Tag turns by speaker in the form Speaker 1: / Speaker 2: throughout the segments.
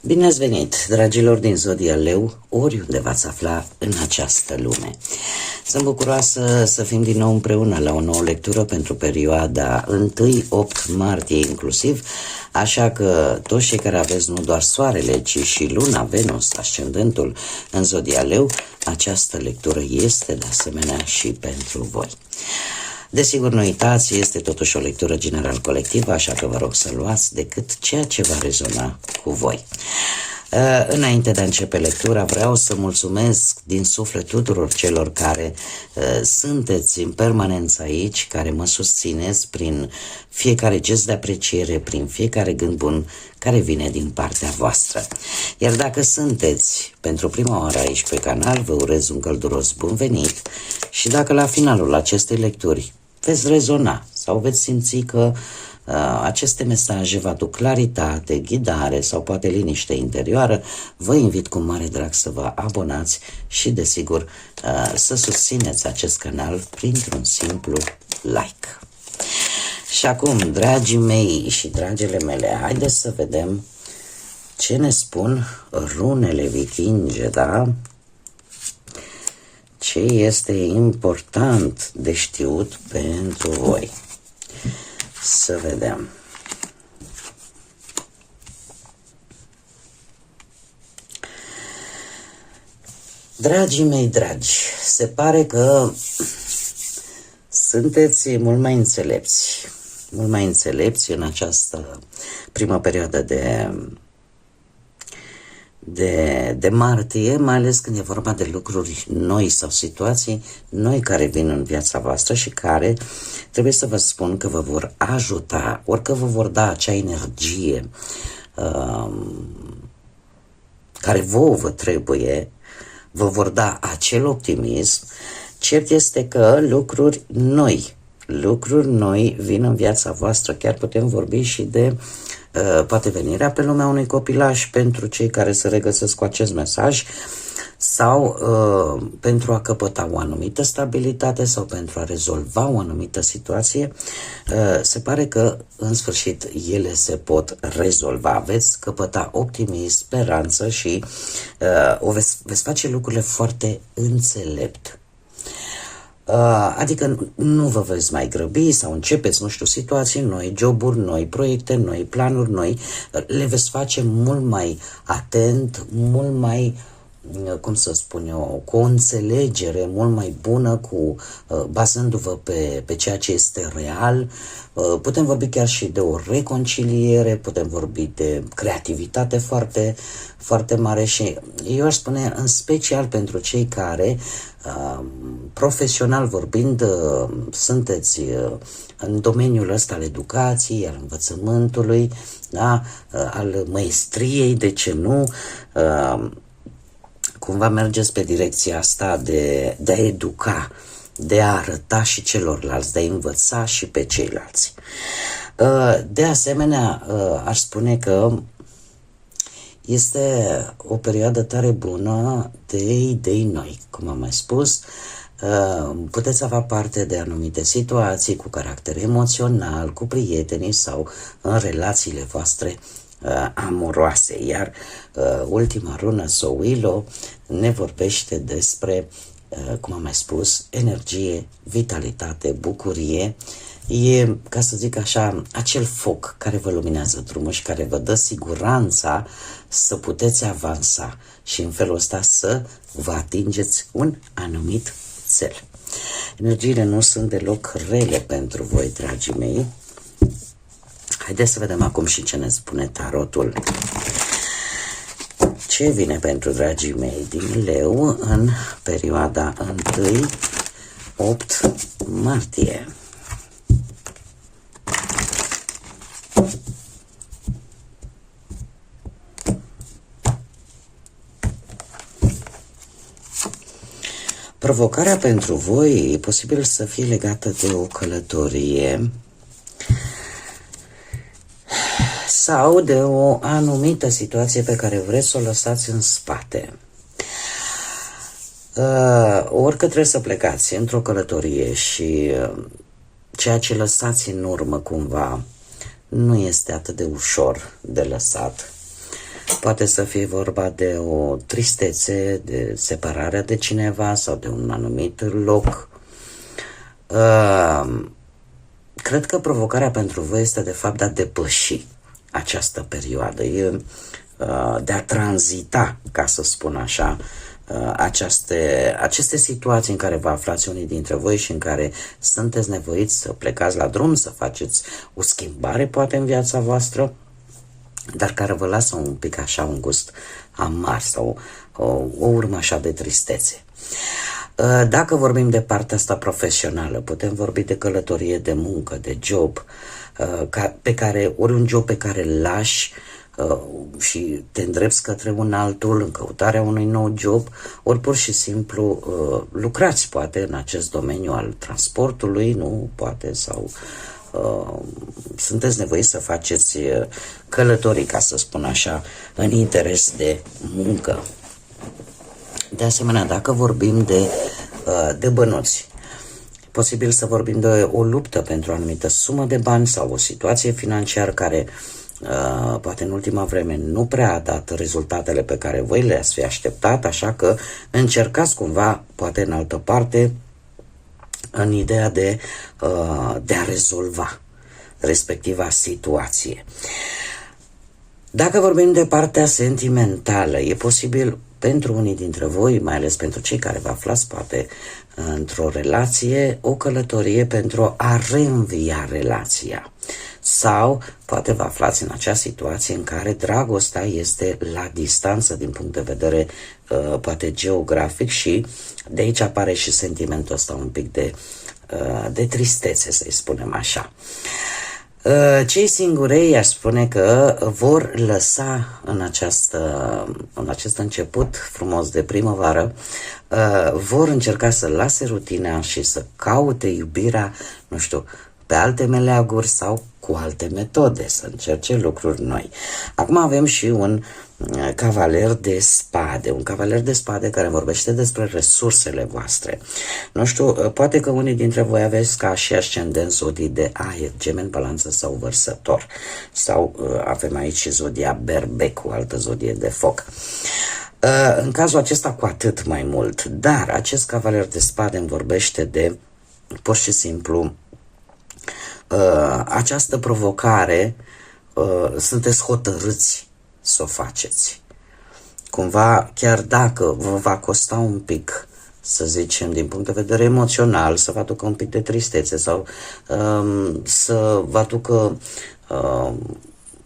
Speaker 1: Bine ați venit, dragilor din Zodia Leu, oriunde v-ați afla în această lume. Sunt bucuroasă să fim din nou împreună la o nouă lectură pentru perioada 1-8 martie inclusiv, așa că toți cei care aveți nu doar Soarele, ci și Luna, Venus, Ascendentul în Zodia Leu, această lectură este de asemenea și pentru voi. Desigur, nu uitați, este totuși o lectură general colectivă, așa că vă rog să luați decât ceea ce va rezona cu voi. Înainte de a începe lectura, vreau să mulțumesc din suflet tuturor celor care sunteți în permanență aici, care mă susțineți prin fiecare gest de apreciere, prin fiecare gând bun care vine din partea voastră. Iar dacă sunteți pentru prima oară aici pe canal, vă urez un călduros bun venit și dacă la finalul acestei lecturi veți rezona sau veți simți că aceste mesaje vă aduc claritate, ghidare sau poate liniște interioară, vă invit cu mare drag să vă abonați și, desigur, să susțineți acest canal printr-un simplu like. Și acum, dragii mei și dragile mele, haideți să vedem ce ne spun runele vikinge, da? Ce este important de știut pentru voi. Să vedem. Dragii mei dragi, se pare că sunteți mult mai înțelepți în această primă perioadă de martie, mai ales când e vorba de lucruri noi sau situații noi care vin în viața voastră și care trebuie să vă spun că vă vor ajuta, orică vă vor da acea energie care vă trebuie, vă vor da acel optimism. Cert este că lucruri noi vin în viața voastră. Chiar putem vorbi și de poate venirea pe lumea unui copilaș pentru cei care se regăsesc cu acest mesaj sau pentru a căpăta o anumită stabilitate sau pentru a rezolva o anumită situație. Se pare că în sfârșit ele se pot rezolva. Veți căpăta optimism, speranță și veți face lucrurile foarte înțelept. Adică nu vă veți mai grăbi sau începeți, nu știu, situații noi, joburi noi, proiecte noi, planuri noi, le veți face mult mai atent, mult mai, cum să spun eu, cu o înțelegere mult mai bună, bazându-vă pe ceea ce este real. Putem vorbi chiar și de o reconciliere, putem vorbi de creativitate foarte, foarte mare și eu aș spune în special pentru cei care profesional vorbind sunteți în domeniul ăsta al educației, al învățământului, da? Al maestriei, de ce nu, cumva mergeți pe direcția asta de a educa, de a arăta și celorlalți, de a învăța și pe ceilalți. De asemenea, aș spune că este o perioadă tare bună de idei noi. Cum am mai spus, puteți avea parte de anumite situații cu caracter emoțional, cu prietenii sau în relațiile voastre amoroase. Iar ultima rună, Sowilo, ne vorbește despre, cum am mai spus, energie, vitalitate, bucurie. E, ca să zic așa, acel foc care vă luminează drumul și care vă dă siguranța să puteți avansa și în felul ăsta să vă atingeți un anumit cel. Energiile nu sunt deloc rele pentru voi, dragii mei. Haideți să vedem acum și ce ne spune tarotul. Ce vine pentru dragii mei din Leu în perioada 1-8 martie? Provocarea pentru voi e posibil să fie legată de o călătorie sau de o anumită situație pe care vreți să o lăsați în spate. Orică trebuie să plecați într-o călătorie și ceea ce lăsați în urmă cumva nu este atât de ușor de lăsat. Poate să fie vorba de o tristețe, de separarea de cineva sau de un anumit loc. Cred că provocarea pentru voi este de fapt de a depăși această perioadă, de a tranzita, ca să spun așa, aceste situații în care vă aflați unii dintre voi și în care sunteți nevoiți să plecați la drum, să faceți o schimbare poate în viața voastră, dar care vă lasă un pic așa un gust amar sau o urmă așa de tristețe. Dacă vorbim de partea asta profesională, putem vorbi de călătorie, de muncă, de job, ori un job pe care îl lași și te îndrepți către un altul în căutarea unui nou job, ori pur și simplu lucrați poate în acest domeniu al transportului, nu? Poate, sau sunteți nevoiți să faceți călătorii, ca să spun așa, în interes de muncă. De asemenea, dacă vorbim de bănuți, posibil să vorbim de o luptă pentru o anumită sumă de bani sau o situație financiară care poate în ultima vreme nu prea a dat rezultatele pe care voi le-ați fi așteptat, așa că încercați cumva, poate în altă parte, în ideea de a rezolva respectiva situație. Dacă vorbim de partea sentimentală, e posibil pentru unii dintre voi, mai ales pentru cei care vă aflați poate într-o relație, o călătorie pentru a reînvia relația. Sau poate vă aflați în acea situație în care dragostea este la distanță din punct de vedere poate geografic și de aici apare și sentimentul ăsta un pic de tristețe, să-i spunem așa. Cei singurei aș spune că vor lăsa în acest început frumos de primăvară, vor încerca să lase rutina și să caute iubirea, nu știu, pe alte meleaguri sau cu alte metode, să încerce lucruri noi. Acum avem și un cavaler de spade, un cavaler de spade care vorbește despre resursele voastre. Nu știu, poate că unii dintre voi aveți ca și ascendent zodii de aer, Gemeni, Balanță sau Vărsător, sau avem aici și zodia Berbec, o altă zodie de foc. În cazul acesta cu atât mai mult, dar acest cavaler de spade îmi vorbește de pur și simplu această provocare, sunteți hotărâți să o faceți. Cumva, chiar dacă vă va costa un pic, să zicem, din punct de vedere emoțional, să vă aducă un pic de tristețe sau să vă aducă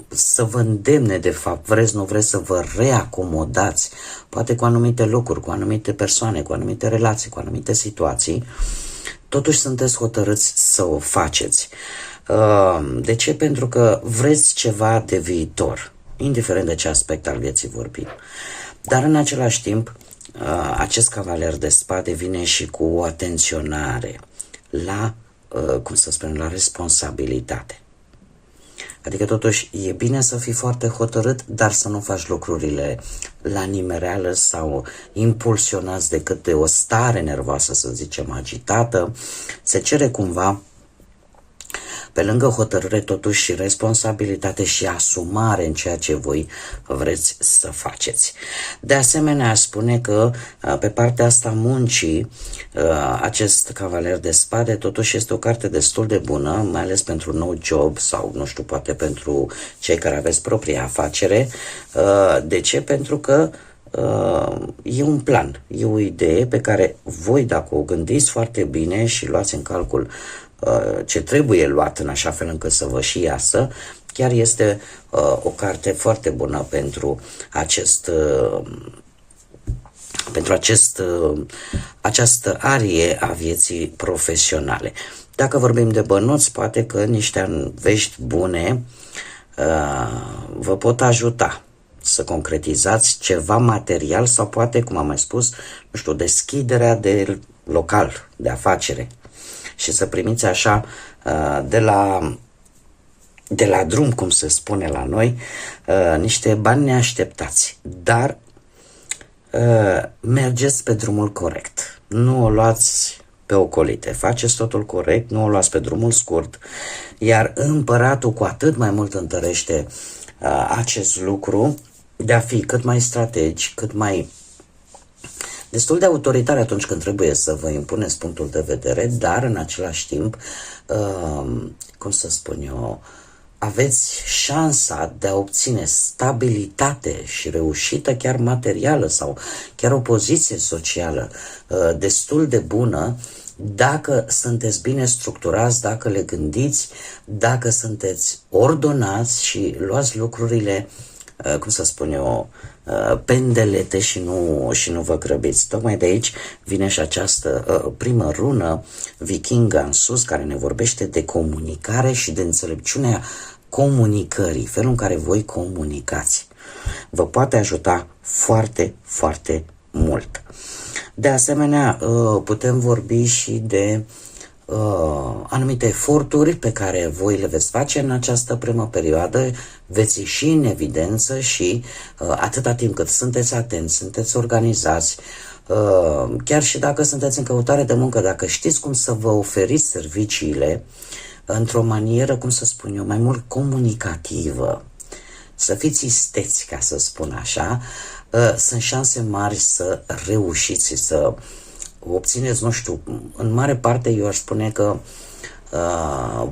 Speaker 1: să vă îndemne, de fapt, vreți, nu vreți, să vă reacomodați, poate cu anumite locuri, cu anumite persoane, cu anumite relații, cu anumite situații, totuși sunteți hotărâți să o faceți. De ce? Pentru că vreți ceva de viitor, indiferent de ce aspect al vieții vorbim. Dar în același timp, acest cavaler de spade vine și cu o atenționare la, cum să spunem, la responsabilitate. Adică totuși e bine să fii foarte hotărât, dar să nu faci lucrurile la nimereală sau impulsionați decât de o stare nervoasă, să zicem, agitată. Se cere cumva, pe lângă hotărâre, totuși și responsabilitate și asumare în ceea ce voi vreți să faceți. De asemenea, aș spune că pe partea asta muncii, acest cavaler de spade totuși este o carte destul de bună, mai ales pentru nou job sau, nu știu, poate pentru cei care aveți propria afacere. De ce? Pentru că e un plan, e o idee pe care voi, dacă o gândiți foarte bine și luați în calcul ce trebuie luat în așa fel încât să vă și iasă, chiar este o carte foarte bună pentru această arie a vieții profesionale. Dacă vorbim de bănuți, poate că niște vești bune vă pot ajuta să concretizați ceva material sau poate, cum am mai spus, nu știu, deschiderea de local, de afacere și să primiți așa de la drum, cum se spune la noi, niște bani neașteptați, dar mergeți pe drumul corect, nu o luați pe ocolite, faceți totul corect, nu o luați pe drumul scurt, iar împăratul cu atât mai mult întărește acest lucru, de a fi cât mai strategi, cât mai destul de autoritari atunci când trebuie să vă impuneți punctul de vedere, dar în același timp, cum să spun eu, aveți șansa de a obține stabilitate și reușită chiar materială sau chiar o poziție socială destul de bună dacă sunteți bine structurați, dacă le gândiți, dacă sunteți ordonați și luați lucrurile, cum să spun eu, pendelete și nu vă grăbiți. Tocmai de aici vine și această primă rună vikingă în sus, care ne vorbește de comunicare și de înțelepciunea comunicării, felul în care voi comunicați. Vă poate ajuta foarte, foarte mult. De asemenea, putem vorbi și de anumite eforturi pe care voi le veți face în această primă perioadă, veți ieși în evidență și atâta timp cât sunteți atenți, sunteți organizați, chiar și dacă sunteți în căutare de muncă, dacă știți cum să vă oferiți serviciile într-o manieră, cum să spun eu, mai mult comunicativă, să fiți isteți, ca să spun așa, sunt șanse mari să reușiți, să obțineți, nu știu, în mare parte eu aș spune că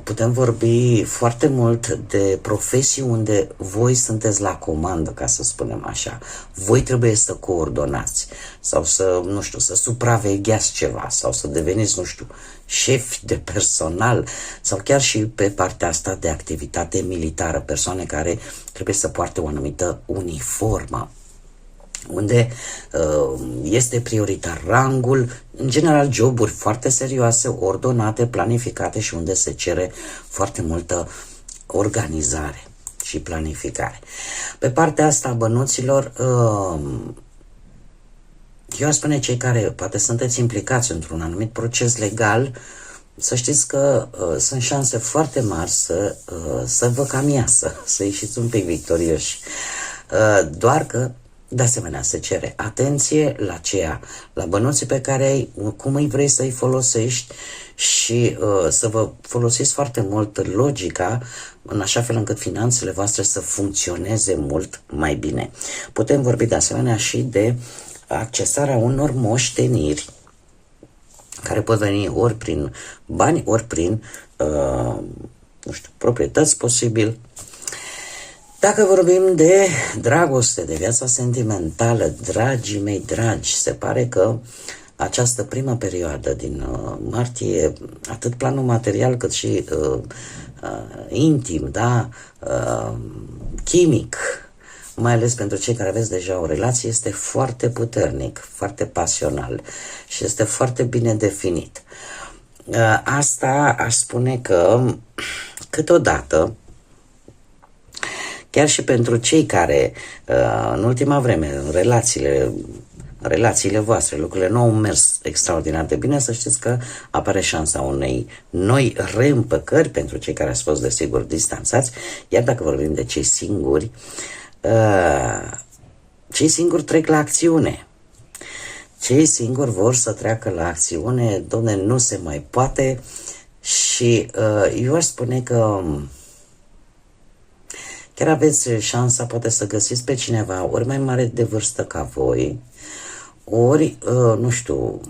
Speaker 1: putem vorbi foarte mult de profesii unde voi sunteți la comandă, ca să spunem așa. Voi trebuie să coordonați sau să, nu știu, să supravegheați ceva sau să deveniți, nu știu, șefi de personal sau chiar și pe partea asta de activitate militară, persoane care trebuie să poarte o anumită uniformă, unde este prioritar rangul, în general joburi foarte serioase, ordonate, planificate și unde se cere foarte multă organizare și planificare. Pe partea asta, bănuților, eu aș spune cei care poate sunteți implicați într-un anumit proces legal, să știți că sunt șanse foarte mari să vă cam iasă, să ieșiți un pic victorioși. Doar că de asemenea, se cere atenție la bănuții pe care ai, cum îi vrei să-i folosești și să vă folosiți foarte mult logica în așa fel încât finanțele voastre să funcționeze mult mai bine. Putem vorbi de asemenea și de accesarea unor moșteniri care pot veni ori prin bani, ori prin, nu știu, proprietăți posibil. Dacă vorbim de dragoste, de viața sentimentală, dragii mei dragi, se pare că această primă perioadă din martie, atât planul material cât și intim, da, chimic, mai ales pentru cei care aveți deja o relație, este foarte puternic, foarte pasional și este foarte bine definit. Asta aș spune că câteodată, chiar și pentru cei care în ultima vreme, în relațiile voastre, lucrurile nu au mers extraordinar de bine, să știți că apare șansa unei noi reîmpăcări pentru cei care ați fost, desigur, distanțați, iar dacă vorbim de cei singuri trec la acțiune. Cei singuri vor să treacă la acțiune, dom'le, nu se mai poate și eu aș spune că chiar aveți șansa poate să găsiți pe cineva ori mai mare de vârstă ca voi, ori, nu știu,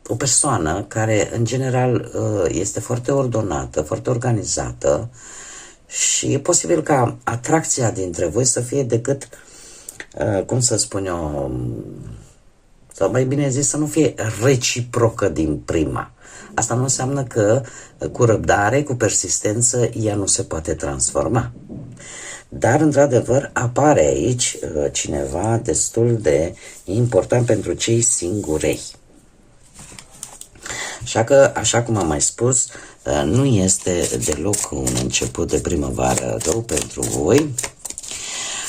Speaker 1: o persoană care în general este foarte ordonată, foarte organizată și e posibil ca atracția dintre voi să fie decât, cum să spun eu, sau mai bine zis, să nu fie reciprocă din prima. Asta nu înseamnă că cu răbdare, cu persistență, ea nu se poate transforma. Dar, într-adevăr, apare aici cineva destul de important pentru cei singurei. Așa că, așa cum am mai spus, nu este deloc un început de primăvară rău pentru voi.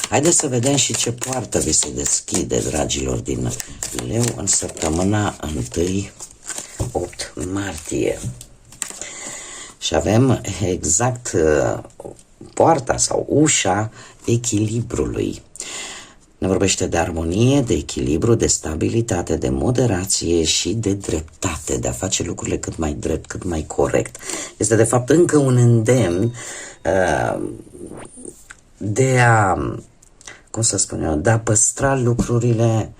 Speaker 1: Haideți să vedem și ce poartă vi se deschide, dragilor din Leu, în săptămâna 1-8 martie. Și avem exact poarta sau ușa echilibrului. Ne vorbește de armonie, de echilibru, de stabilitate, de moderație și de dreptate, de a face lucrurile cât mai drept, cât mai corect. Este de fapt încă un îndemn de a, cum să spun eu, de a păstra lucrurile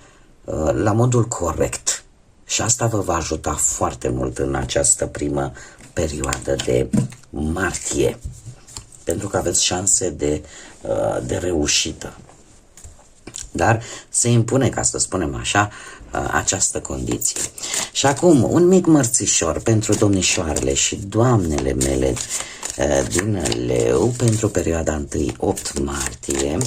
Speaker 1: la modul corect. Și asta vă va ajuta foarte mult în această primă perioadă de martie, pentru că aveți șanse de reușită. Dar se impune, ca să spunem așa, această condiție. Și acum, un mic mărțișor pentru domnișoarele și doamnele mele din Leu pentru perioada 1-8 martie.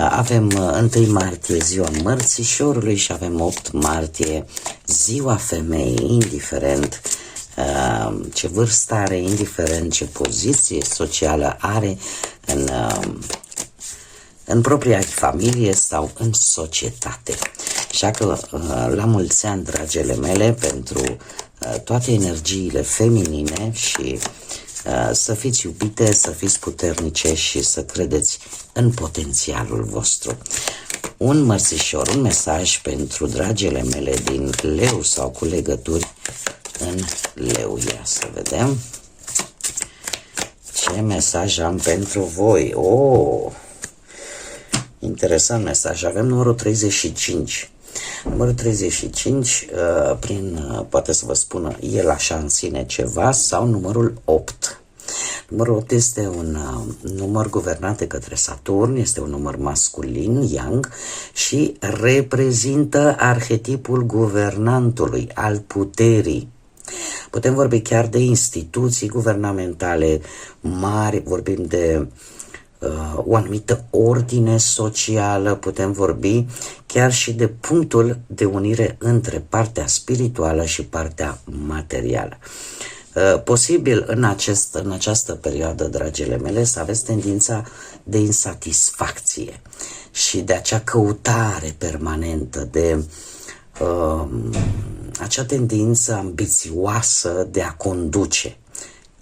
Speaker 1: Avem 1 martie ziua mărțișorului și avem 8 martie ziua femeii, indiferent ce vârstă are, indiferent ce poziție socială are în propria familie sau în societate. Așa că la mulți ani, dragele mele, pentru toate energiile feminine și să fiți iubite, să fiți puternice și să credeți în potențialul vostru. Un mărțișor, un mesaj pentru dragele mele din Leu sau cu legături în Leu. Ia să vedem ce mesaj am pentru voi. Interesant mesaj. Avem numărul 35. Numărul 35, poate să vă spună el așa în sine ceva, sau numărul 8. Numărul 8 este un număr guvernat de către Saturn, este un număr masculin, yang, și reprezintă arhetipul guvernantului, al puterii. Putem vorbi chiar de instituții guvernamentale mari, vorbim de o anumită ordine socială, putem vorbi chiar și de punctul de unire între partea spirituală și partea materială. Posibil în această perioadă, dragile mele, să aveți tendința de insatisfacție și de acea căutare permanentă, de acea tendință ambițioasă de a conduce.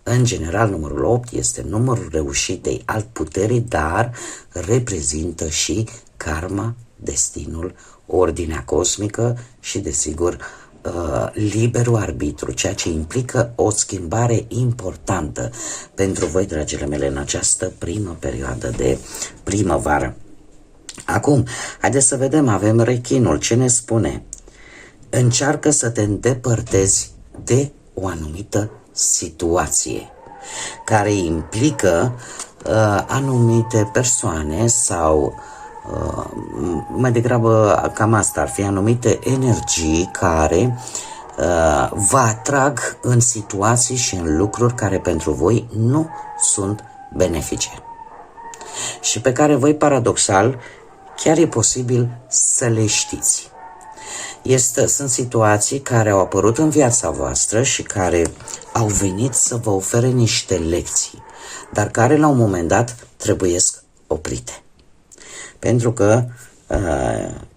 Speaker 1: În general, numărul 8 este numărul reușitei, al puterii, dar reprezintă și karma, destinul, ordinea cosmică și, desigur, liberul arbitru, ceea ce implică o schimbare importantă pentru voi, dragile mele, în această primă perioadă de primăvară. Acum, haideți să vedem, avem rechinul. Ce ne spune? Încearcă să te îndepărtezi de o anumită situație care implică anumite persoane sau mai degrabă cam asta ar fi, anumite energii care vă atrag în situații și în lucruri care pentru voi nu sunt benefice și pe care voi, paradoxal, chiar e posibil să le știți. Sunt situații care au apărut în viața voastră și care au venit să vă ofere niște lecții, dar care la un moment dat trebuiesc oprite. Pentru că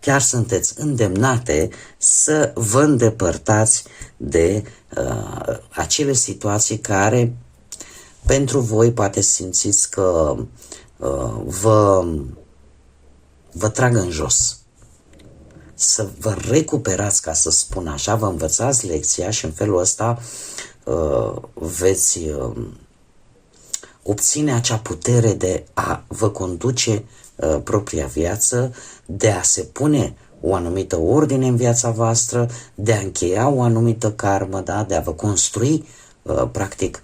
Speaker 1: chiar sunteți îndemnate să vă îndepărtați de acele situații care pentru voi poate simțiți că vă trag în jos. Să vă recuperați, ca să spun așa, vă învățați lecția și în felul ăsta veți obține acea putere de a vă conduce propria viață, de a se pune o anumită ordine în viața voastră, de a încheia o anumită karmă, da? De a vă construi, practic,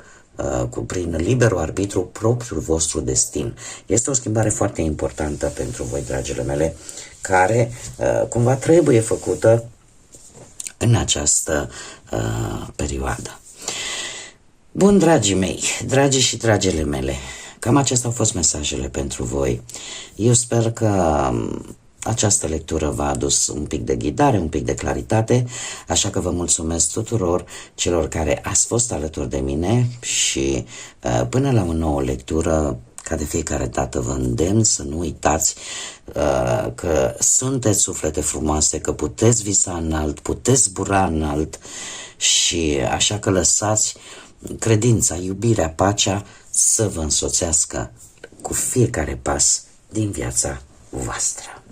Speaker 1: prin liberul arbitru, propriul vostru destin. Este o schimbare foarte importantă pentru voi, dragile mele, care cumva trebuie făcută în această perioadă. Bun, dragii mei, dragii și dragele mele, cam acestea au fost mesajele pentru voi. Eu sper că această lectură v-a adus un pic de ghidare, un pic de claritate, așa că vă mulțumesc tuturor celor care ați fost alături de mine și până la o nouă lectură, ca de fiecare dată vă îndemn să nu uitați că sunteți suflete frumoase, că puteți visa înalt, puteți zbura înalt și așa că lăsați credința, iubirea, pacea să vă însoțească cu fiecare pas din viața voastră.